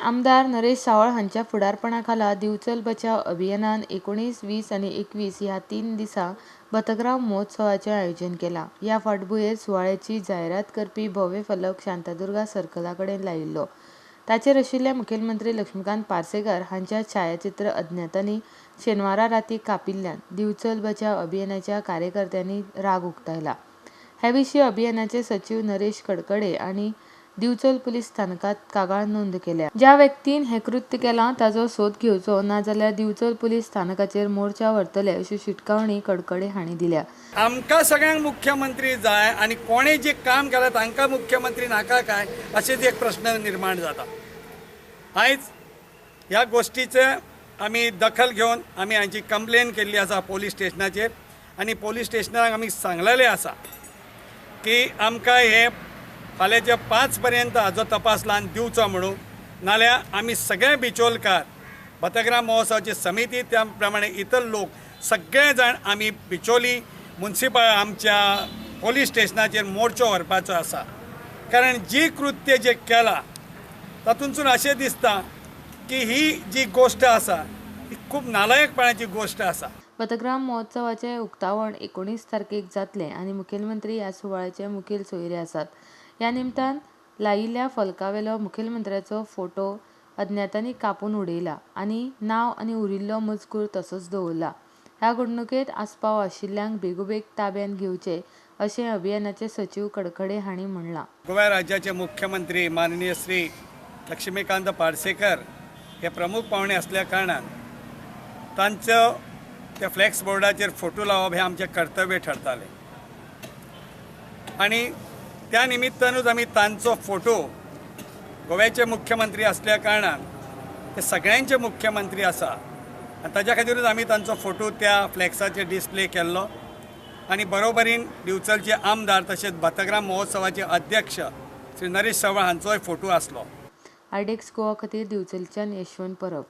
आमदार नरेश सावळ हांच्या फुडारपणाखाला दिवचल बचाव अभियानान 19, 20 आणि 21 ह्या 3 दिसा पथग्राम महोत्सवाचे आयोजन केला। या फाटभुंयेर सुवाळ्याची जायरात करपी भव्य फलक शांतादुर्गा सर्कला कडेन लायिल्लो। ताचेर आशिल्ले मुखेलमंत्री लक्ष्मीकांत पार्सेकर हांच्या छायाचित्र अज्ञातांनी शेनवारा रातीं कापिल्ल्यान दिवचल बचाव अभियानाच्या कार्यकर्त्यांनी राग उक्तायला। हे विशीं अभियानाचे सचिव नरेश कडकडे आनी दिवचल पुलीस स्थानकात कागाळ नोंद केल्या। ज्या व्यक्तीन हे कृत्य केलां ताचो सोद घेवचो ना जाल्यार दिवचल पुलीस स्थानकाचेर मोर्चा व्हरतले अशी शिटकावणी कडकडे हांणी दिल्या। आमकां सगळ्यांक मुख्यमंत्री जाय आनी कोणें जे काम केलां तांकां मुख्यमंत्री नाका काय अशेंच एक प्रश्न निर्माण जाता। आयज ह्या गोष्टीचे आमी दखल घेवन आमी हांची कंप्लेन केल्ली आसा पोलीस स्टेशनाचेर आनी पोलीस स्टेशनाक आमी सांगलेलें आसा की आमकां हे फाल्यांच्या 5 पर्यंत हाजो तपास लावन दिवचो म्हणून, नाल्यार आमी सगळे बिचोलकार पथग्राम महोत्सवाची समिती त्या प्रमाणे इतर लोक सगळे जाण आमी बिचोली मुन्सिपल आमच्या पोलीस स्टेशनाचेर मोर्चो व्हरपाचो आसा। कारण जी कृत्य जे केला तातूंतसून अशें दिसता की ही जी गोष्ट आसा ती खूब नालायकपणाची गोष्ट आसा। पथग्राम महोत्सवाचे उक्तावण 19 तारखेक जातले आनी मुखेलमंत्री ह्या सुवाळ्याचे मुखेल सोयरे आसात। ह्या निमतान लायिल्ल्या फलकावेलो मुखेलमंत्र्याचो फोटो अज्ञातांनी कापून उडयला आनी नांव आनी उरिल्लो मजकूर तसोच दवरला। ह्या घडणुकेंत आस्पाव आशिल्ल्यांक बेगोबेग ताब्यात घेवचे अशें अभियानाचे सचिव कडकडे हांणी म्हणलां। गोवा राज्याचे मुख्यमंत्री माननीय श्री लक्ष्मीकांत पार्सेकर हे प्रमुख पावणे असल्या कारणान तांचो त्या फ्लॅक्स बोर्डाचेर फोटो लावप हे आमचें कर्तव्य ठरतालें आनी त्या निमित्तानूच आमी तांचो फोटो गोव्याचे मुख्यमंत्री असल्या कारणान ते सगळ्यांचे मुख्यमंत्री आसा आनी ताच्या खातीरूच आमी तांचो फोटो त्या फ्लॅक्साचेर डिस्प्ले केल्लो आनी बरोबरीन दिवचलचे आमदार तशेंच पथग्राम महोत्सवाचे अध्यक्ष श्री नरेश सावळ हांचोय फोटो आसलो। आयडेक्स गोवा खातीर दिवचलच्यान यशवंत परब।